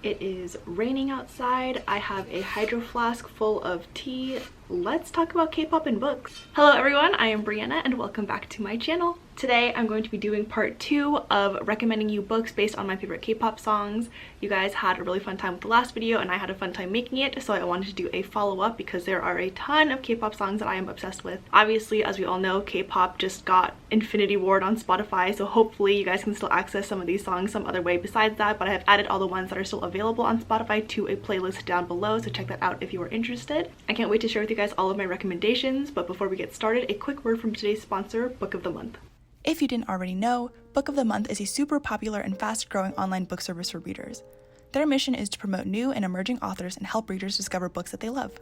It is raining outside. I have a hydro flask full of tea. Let's talk about K-pop and books. Hello everyone, I am Brianna and welcome back to my channel. Today I'm going to be doing part 2 of recommending you books based on my favorite K-pop songs. You guys had a really fun time with the last video and I had a fun time making it, so I wanted to do a follow-up because there are a ton of K-pop songs that I am obsessed with. Obviously, as we all know, K-pop just got Infinity Ward on Spotify, so hopefully you guys can still access some of these songs some other way besides that, but I have added all the ones that are still available on Spotify to a playlist down below, so check that out if you are interested. I can't wait to share with you guys all of my recommendations, but before we get started, a quick word from today's sponsor, Book of the Month. If you didn't already know, Book of the Month is a super popular and fast-growing online book service for readers. Their mission is to promote new and emerging authors and help readers discover books that they love.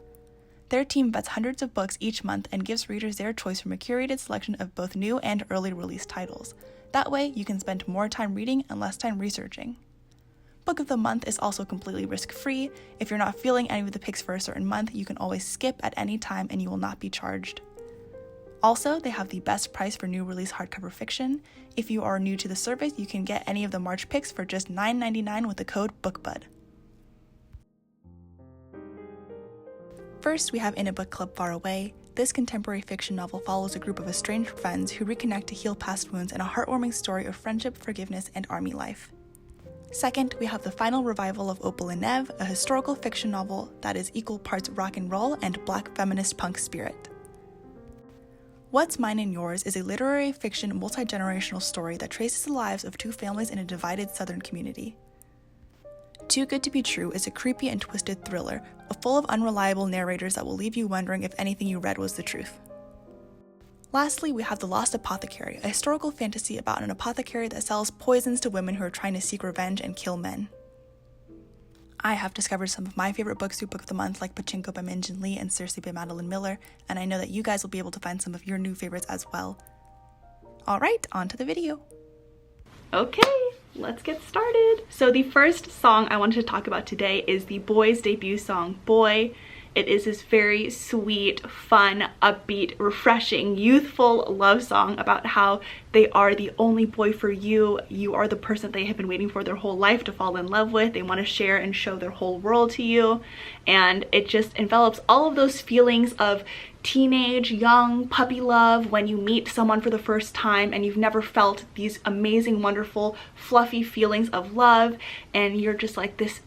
Their team vets hundreds of books each month and gives readers their choice from a curated selection of both new and early release titles. That way, you can spend more time reading and less time researching. Book of the Month is also completely risk-free. If you're not feeling any of the picks for a certain month, you can always skip at any time and you will not be charged. Also, they have the best price for new release hardcover fiction. If you are new to the service, you can get any of the March picks for just $9.99 with the code BOOKBUD. First, we have In a Book Club Far Away. This contemporary fiction novel follows a group of estranged friends who reconnect to heal past wounds in a heartwarming story of friendship, forgiveness, and army life. Second, we have the final revival of Opal and Nev, a historical fiction novel that is equal parts rock and roll and black feminist punk spirit. What's Mine and Yours is a literary fiction multi-generational story that traces the lives of two families in a divided southern community. Too Good to Be True is a creepy and twisted thriller, full of unreliable narrators that will leave you wondering if anything you read was the truth. Lastly, we have The Lost Apothecary, a historical fantasy about an apothecary that sells poisons to women who are trying to seek revenge and kill men. I have discovered some of my favorite books through Book of the Month, like Pachinko by Min Jin Lee and Circe by Madeline Miller, and I know that you guys will be able to find some of your new favorites as well. Alright, on to the video. Okay, let's get started. So the first song I wanted to talk about today is the boyz debut song, Boy. It is this very sweet, fun, upbeat, refreshing, youthful love song about how they are the only boy for you. You are the person they have been waiting for their whole life to fall in love with. They want to share and show their whole world to you. And it just envelops all of those feelings of teenage, young, puppy love when you meet someone for the first time and you've never felt these amazing, wonderful, fluffy feelings of love, and you're just like, this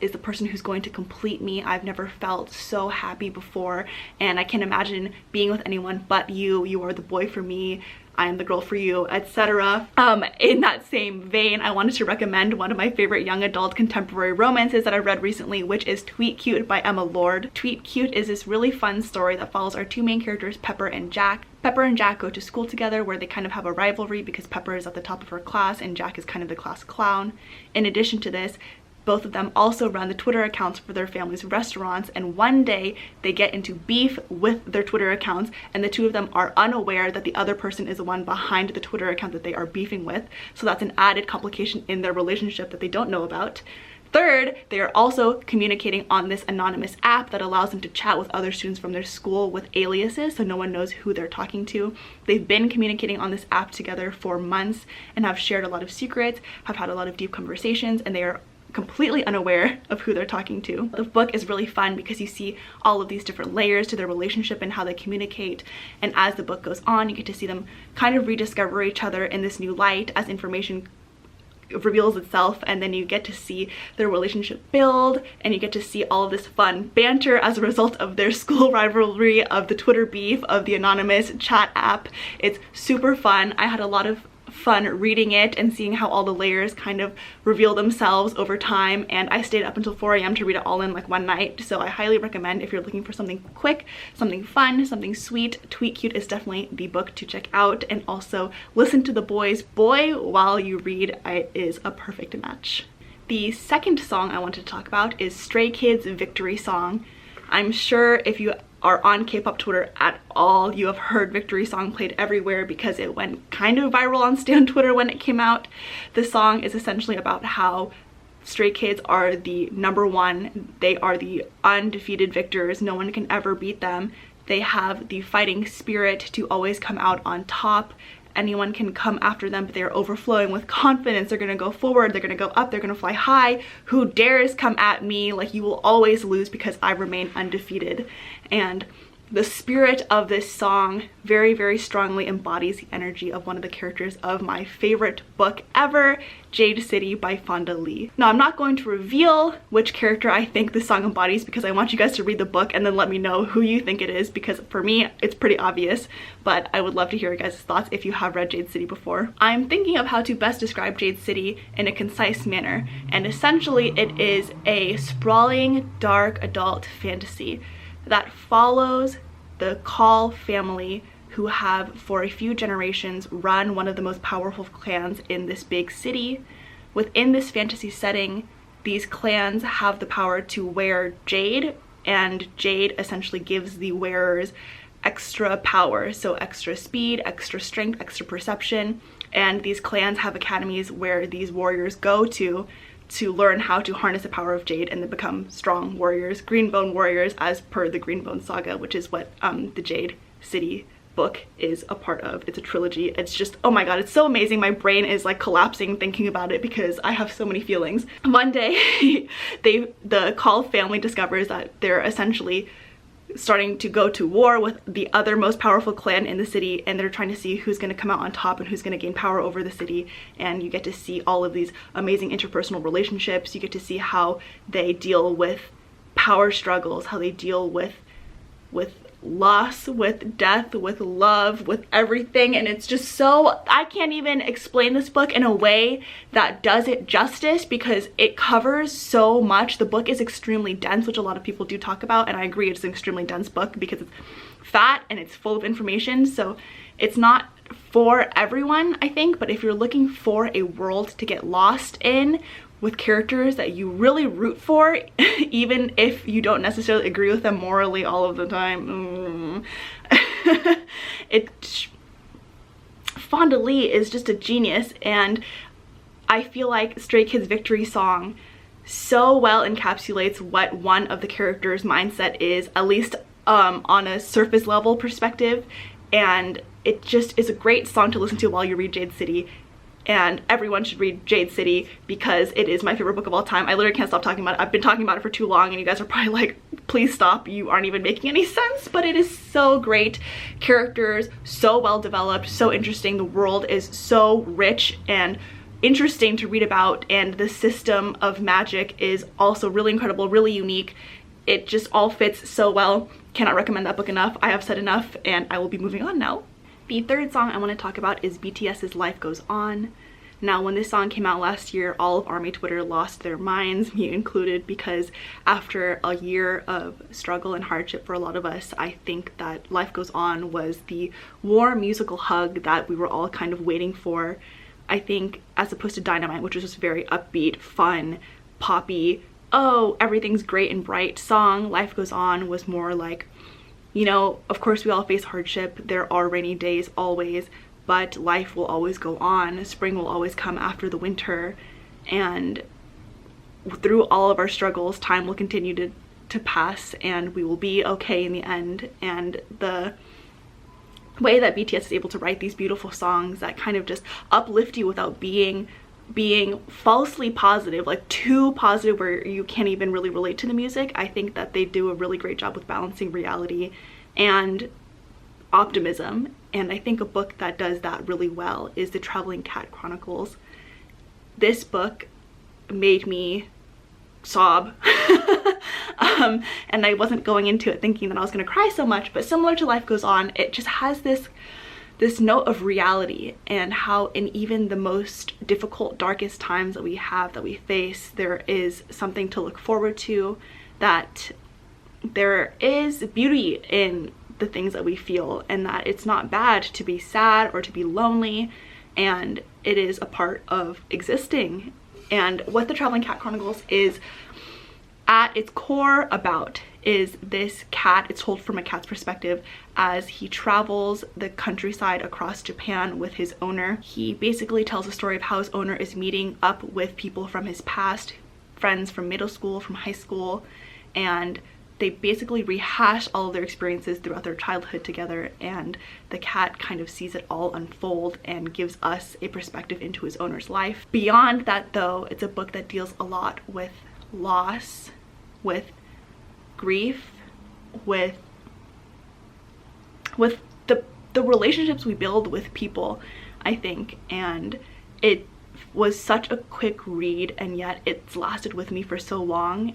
is the person who's going to complete me. I've never felt so happy before, and I can't imagine being with anyone but you. You are the boy for me. I am the girl for you, etc. In that same vein, I wanted to recommend one of my favorite young adult contemporary romances that I read recently, which is Tweet Cute by Emma Lord. Tweet Cute is this really fun story that follows our two main characters, Pepper and Jack. Pepper and Jack go to school together where they kind of have a rivalry because Pepper is at the top of her class and Jack is kind of the class clown. In addition to this, both of them also run the Twitter accounts for their family's restaurants, and one day they get into beef with their Twitter accounts and the two of them are unaware that the other person is the one behind the Twitter account that they are beefing with. So that's an added complication in their relationship that they don't know about. Third, they are also communicating on this anonymous app that allows them to chat with other students from their school with aliases so no one knows who they're talking to. They've been communicating on this app together for months and have shared a lot of secrets, have had a lot of deep conversations, and they are completely unaware of who they're talking to. The book is really fun because you see all of these different layers to their relationship and how they communicate, and as the book goes on you get to see them kind of rediscover each other in this new light as information reveals itself, and then you get to see their relationship build and you get to see all of this fun banter as a result of their school rivalry, of the Twitter beef, of the anonymous chat app. It's super fun. I had a lot of fun reading it and seeing how all the layers kind of reveal themselves over time, and I stayed up until 4 a.m. to read it all in like one night, so I highly recommend if you're looking for something quick, something fun, something sweet. Tweet Cute is definitely the book to check out, and also listen to the boy's Boy while you read. It is a perfect match. The second song I want to talk about is Stray Kids' Victory Song. I'm sure if you are on K-pop Twitter at all, you have heard Victory Song played everywhere because it went kind of viral on Stan Twitter when it came out. The song is essentially about how Stray Kids are the #1. They are the undefeated victors. No one can ever beat them. They have the fighting spirit to always come out on top. anyone can come after them, but they're overflowing with confidence. They're gonna go forward, they're gonna go up, they're gonna fly high. Who dares come at me? Like, you will always lose because I remain undefeated. And the spirit of this song very, very strongly embodies the energy of one of the characters of my favorite book ever, Jade City by Fonda Lee. Now, I'm not going to reveal which character I think this song embodies because I want you guys to read the book and then let me know who you think it is, because for me, it's pretty obvious, but I would love to hear your guys' thoughts if you have read Jade City before. I'm thinking of how to best describe Jade City in a concise manner, and essentially it is a sprawling, dark adult fantasy that follows the Call family, who have for a few generations run one of the most powerful clans in this big city. Within this fantasy setting, these clans have the power to wear jade, and jade essentially gives the wearers extra power, so extra speed, extra strength, extra perception. And these clans have academies where these warriors go to learn how to harness the power of jade and then become strong warriors, greenbone warriors, as per the Greenbone saga, which is what the Jade City book is a part of. It's a trilogy. It's just, oh my god, it's so amazing. My brain is like collapsing thinking about it because I have so many feelings. One day the Call family discovers that they're essentially starting to go to war with the other most powerful clan in the city, and they're trying to see who's going to come out on top and who's going to gain power over the city. And you get to see all of these amazing interpersonal relationships. You get to see how they deal with power struggles, how they deal with loss, with death, with love, with everything. And it's just so, I can't even explain this book in a way that does it justice because it covers so much. The book is extremely dense, which a lot of people do talk about, and I agree, it's an extremely dense book because it's fat and it's full of information. So it's not for everyone, I think, but if you're looking for a world to get lost in with characters that you really root for, even if you don't necessarily agree with them morally all of the time. Fonda Lee is just a genius, and I feel like Stray Kids' Victory Song so well encapsulates what one of the characters' mindset is, at least on a surface level perspective. And it just is a great song to listen to while you read Jade City. And everyone should read Jade City because it is my favorite book of all time. I literally can't stop talking about it. I've been talking about it for too long and you guys are probably like, please stop, you aren't even making any sense, but it is so great. Characters so well developed, so interesting. The world is so rich and interesting to read about, and the system of magic is also really incredible, really unique. It just all fits so well. Cannot recommend that book enough. I have said enough and I will be moving on now. The third song I want to talk about is BTS's Life Goes On. Now, when this song came out last year, all of ARMY Twitter lost their minds, me included, because after a year of struggle and hardship for a lot of us, I think that Life Goes On was the warm musical hug that we were all kind of waiting for. I think, as opposed to Dynamite, which was just very upbeat, fun, poppy, oh, everything's great and bright song, Life Goes On was more like, you know, of course we all face hardship, there are rainy days always, but life will always go on. Spring will always come after the winter, and through all of our struggles, time will continue to pass and we will be okay in the end. And the way that BTS is able to write these beautiful songs that kind of just uplift you without being falsely positive, like too positive where you can't even really relate to the music, I think that they do a really great job with balancing reality and optimism. And I think a book that does that really well is the Traveling Cat Chronicles. This book made me sob and I wasn't going into it thinking that I was going to cry so much, but similar to Life Goes On, it just has this note of reality, and how in even the most difficult, darkest times that we face, there is something to look forward to, that there is beauty in the things that we feel, and that it's not bad to be sad or to be lonely, and it is a part of existing. And what the Traveling Cat Chronicles is at its core about is this cat. It's told from a cat's perspective as he travels the countryside across Japan with his owner. He basically tells a story of how his owner is meeting up with people from his past, friends from middle school, from high school, and they basically rehash all of their experiences throughout their childhood together, and the cat kind of sees it all unfold and gives us a perspective into his owner's life. Beyond that though, it's a book that deals a lot with loss, with grief, with the relationships we build with people, I think. And it was such a quick read, and yet it's lasted with me for so long,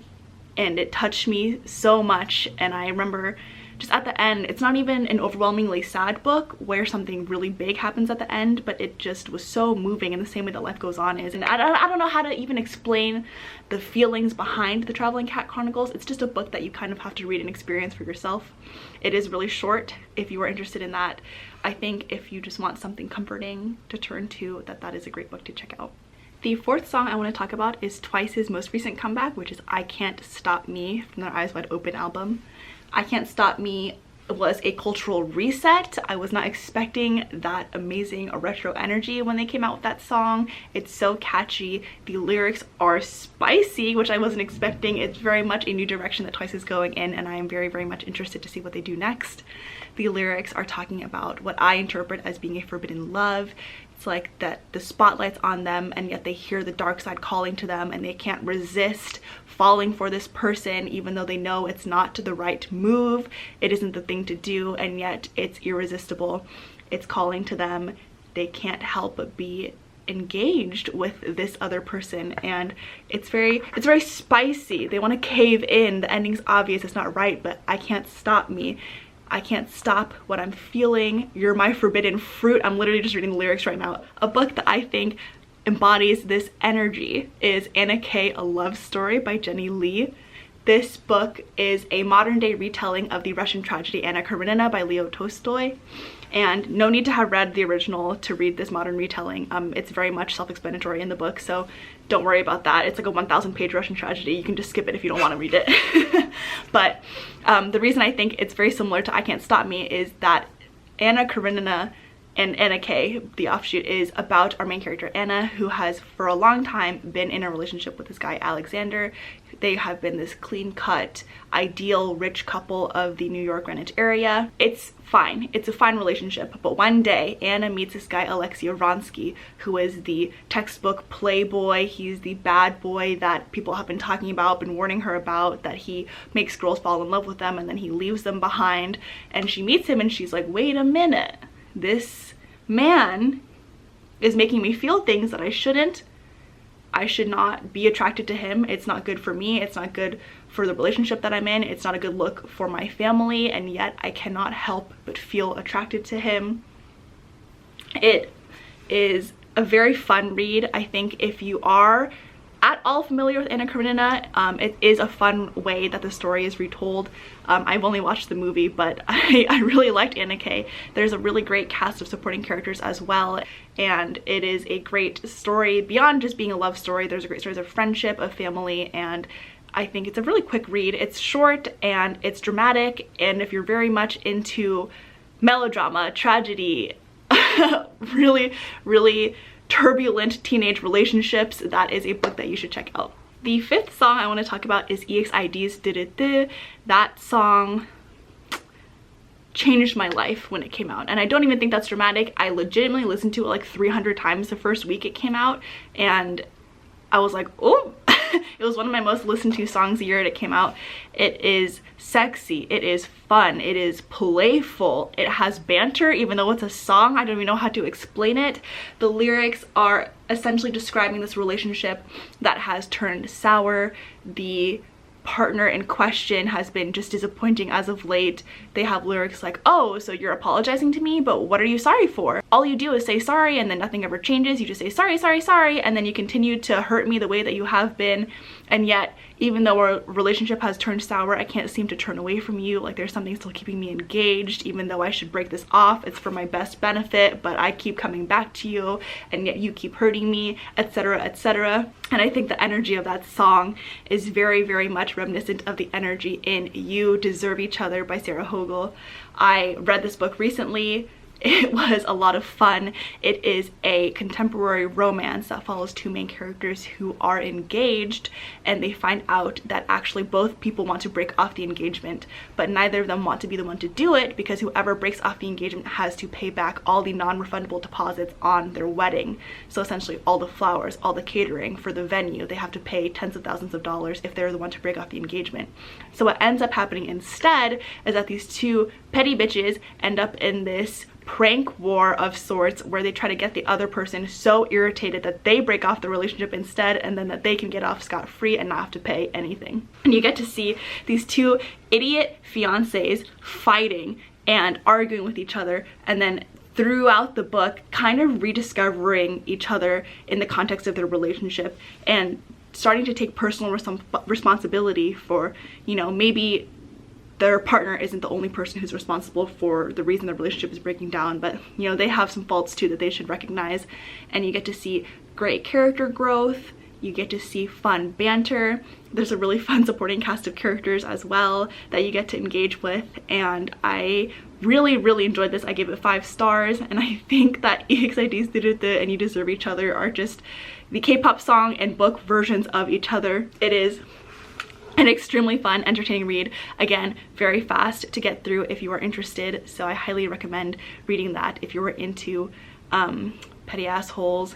and it touched me so much. And I remember just at the end, it's not even an overwhelmingly sad book where something really big happens at the end, but it just was so moving in the same way that life goes on is. And I don't know how to even explain the feelings behind the Traveling Cat Chronicles. It's just a book that you kind of have to read and experience for yourself. It is really short if you are interested in that. I think if you just want something comforting to turn to, that is a great book to check out. The fourth song I want to talk about is Twice's most recent comeback, which is I Can't Stop Me from their Eyes Wide Open album. I Can't Stop Me was a cultural reset. I was not expecting that amazing retro energy when they came out with that song. It's so catchy. The lyrics are spicy, which I wasn't expecting. It's very much a new direction that Twice is going in, and I am very, very much interested to see what they do next. The lyrics are talking about what I interpret as being a forbidden love. It's like that the spotlight's on them, and yet they hear the dark side calling to them, and they can't resist falling for this person even though they know it's not the right move, it isn't the thing to do, and yet it's irresistible. It's calling to them. They can't help but be engaged with this other person, and it's very spicy. They want to cave in. The ending's obvious, it's not right, but I can't stop me. I can't stop what I'm feeling. You're my forbidden fruit. I'm literally just reading the lyrics right now. A book that I think embodies this energy is Anna K: A Love Story by Jenny Lee. This book is a modern day retelling of the Russian tragedy Anna Karenina by Leo Tolstoy. And no need to have read the original to read this modern retelling. It's very much self-explanatory in the book, so don't worry about that. It's like a 1,000-page Russian tragedy. You can just skip it if you don't want to read it. But the reason I think it's very similar to I Can't Stop Me is that Anna Karenina and Anna K, the offshoot, is about our main character Anna, who has for a long time been in a relationship with this guy Alexander. They have been this clean-cut, ideal, rich couple of the New York Greenwich area. It's fine. It's a fine relationship. But one day, Anna meets this guy Alexei Vronsky, who is the textbook playboy. He's the bad boy that people have been talking about, been warning her about, that he makes girls fall in love with them and then he leaves them behind. And she meets him and she's like, wait a minute. This man is making me feel things that I shouldn't. I should not be attracted to him. It's not good for me. It's not good for the relationship that I'm in. It's not a good look for my family, and yet I cannot help but feel attracted to him. It is a very fun read. I think if you are at all familiar with Anna Karenina, it is a fun way that the story is retold. I've only watched the movie, but I really liked Anna K. There's a really great cast of supporting characters as well, and it is a great story. Beyond just being a love story, there's a great story of friendship, of family, and I think it's a really quick read. It's short and it's dramatic, and if you're very much into melodrama, tragedy, really turbulent teenage relationships, that is a book that you should check out. The fifth song I want to talk about is EXID's "Did." That song changed my life when it came out, and I don't even think that's dramatic. I legitimately listened to it like 300 times the first week it came out, and I was like, oh. It was one of my most listened to songs the year it came out. It is sexy, it is fun, it is playful, it has banter. Even though it's a song, I don't even know how to explain it. The lyrics are essentially describing this relationship that has turned sour. The partner in question has been just disappointing as of late. They have lyrics like, oh, so you're apologizing to me, but what are you sorry for? All you do is say sorry, and then nothing ever changes. You just say sorry, and then you continue to hurt me the way that you have been, and yet even though our relationship has turned sour, I can't seem to turn away from you. Like, there's something still keeping me engaged. Even though I should break this off, it's for my best benefit, but I keep coming back to you, and yet you keep hurting me, etc., etc. And I think the energy of that song is very much reminiscent of the energy in You Deserve Each Other by Sarah Hogle. I read this book recently, It was a lot of fun. It is a contemporary romance that follows two main characters who are engaged, and they find out that actually both people want to break off the engagement, but neither of them want to be the one to do it, because whoever breaks off the engagement has to pay back all the non-refundable deposits on their wedding. So essentially all the flowers, all the catering for the venue, they have to pay tens of thousands of dollars if they're the one to break off the engagement. So what ends up happening instead is that these two petty bitches end up in this prank war of sorts, where they try to get the other person so irritated that they break off the relationship instead, and then that they can get off scot-free and not have to pay anything. And you get to see these two idiot fiancés fighting and arguing with each other, and then throughout the book kind of rediscovering each other in the context of their relationship, and starting to take personal responsibility for, you know, maybe their partner isn't the only person who's responsible for the reason the relationship is breaking down, but you know, they have some faults too that they should recognize. And you get to see great character growth, you get to see fun banter. There's a really fun supporting cast of characters as well that you get to engage with, and I really enjoyed this. I gave it 5 stars, and I think that EXID's "Do and You Deserve Each Other" are just the K-pop song and book versions of each other. It is an extremely fun, entertaining read. Again, very fast to get through if you are interested, so I highly recommend reading that if you were into petty assholes,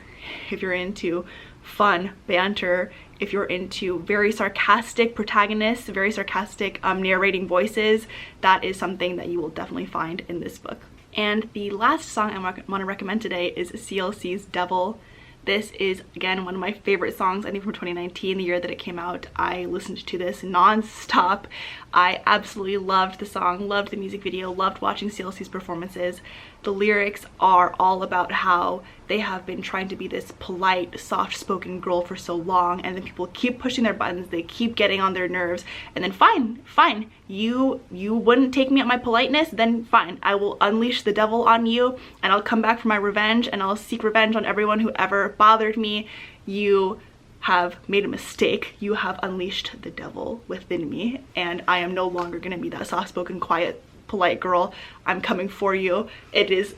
if you're into fun banter, if you're into very sarcastic protagonists, very sarcastic narrating voices. That is something that you will definitely find in this book. And the last song I want to recommend today is Clc's Devil. This is, again, one of my favorite songs, I think from 2019, the year that it came out. I listened to this non-stop. I absolutely loved the song, loved the music video, loved watching Clc's performances. The lyrics are all about how they have been trying to be this polite, soft-spoken girl for so long, and then people keep pushing their buttons, they keep getting on their nerves, and then fine, you wouldn't take me at my politeness, then fine, I will unleash the devil on you, and I'll come back for my revenge, and I'll seek revenge on everyone who ever bothered me. You have made a mistake. You have unleashed the devil within me, and I am no longer gonna be that soft-spoken, quiet, polite girl. I'm coming for you. It is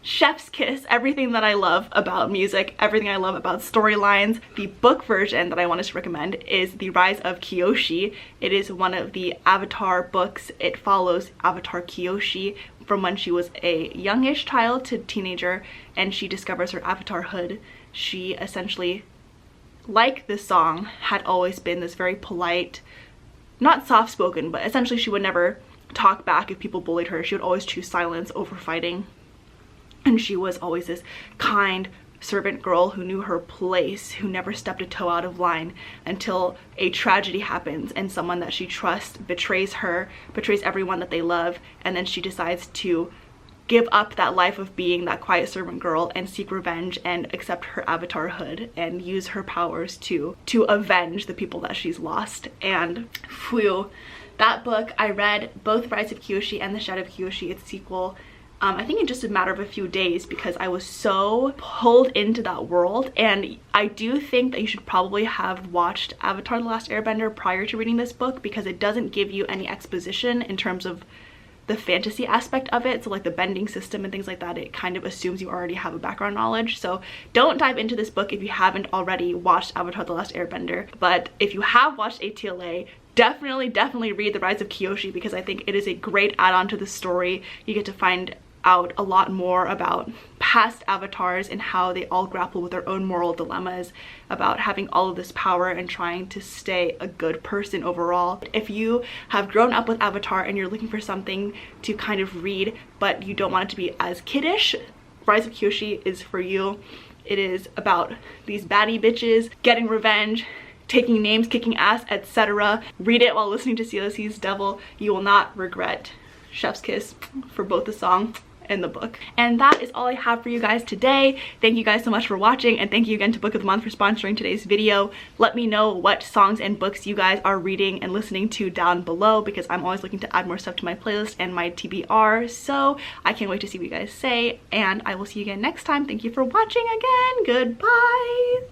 chef's kiss, everything that I love about music, everything I love about storylines. The book version that I wanted to recommend is The Rise of Kiyoshi. It is one of the Avatar books. It follows Avatar Kyoshi from when she was a youngish child to teenager, and she discovers her avatarhood. She essentially, like this song, had always been this very polite, not soft-spoken, but essentially she would never talk back if people bullied her. She would always choose silence over fighting. And she was always this kind servant girl who knew her place, who never stepped a toe out of line, until a tragedy happens and someone that she trusts betrays her, betrays everyone that they love, and then she decides to give up that life of being that quiet servant girl and seek revenge and accept her avatarhood and use her powers to avenge the people that she's lost. And phew, that book, I read both Rise of Kiyoshi and The Shadow of Kiyoshi, its sequel, I think in just a matter of a few days, because I was so pulled into that world. And I do think that you should probably have watched Avatar: The Last Airbender prior to reading this book, because it doesn't give you any exposition in terms of the fantasy aspect of it. So like the bending system and things like that, it kind of assumes you already have a background knowledge. So don't dive into this book if you haven't already watched Avatar: The Last Airbender. But if you have watched ATLA, definitely read The Rise of Kiyoshi, because I think it is a great add-on to the story. You get to find out a lot more about past avatars and how they all grapple with their own moral dilemmas about having all of this power and trying to stay a good person overall. If you have grown up with Avatar and you're looking for something to kind of read but you don't want it to be as kiddish, Rise of Kiyoshi is for you. It is about these baddie bitches getting revenge, taking names, kicking ass, etc. Read it while listening to Clc's Devil. You will not regret. Chef's kiss for both the song and the book. And that is all I have for you guys today. Thank you guys so much for watching, and thank you again to Book of the Month for sponsoring today's video. Let me know what songs and books you guys are reading and listening to down below, because I'm always looking to add more stuff to my playlist and my TBR, so I can't wait to see what you guys say, and I will see you again next time. Thank you for watching again. Goodbye.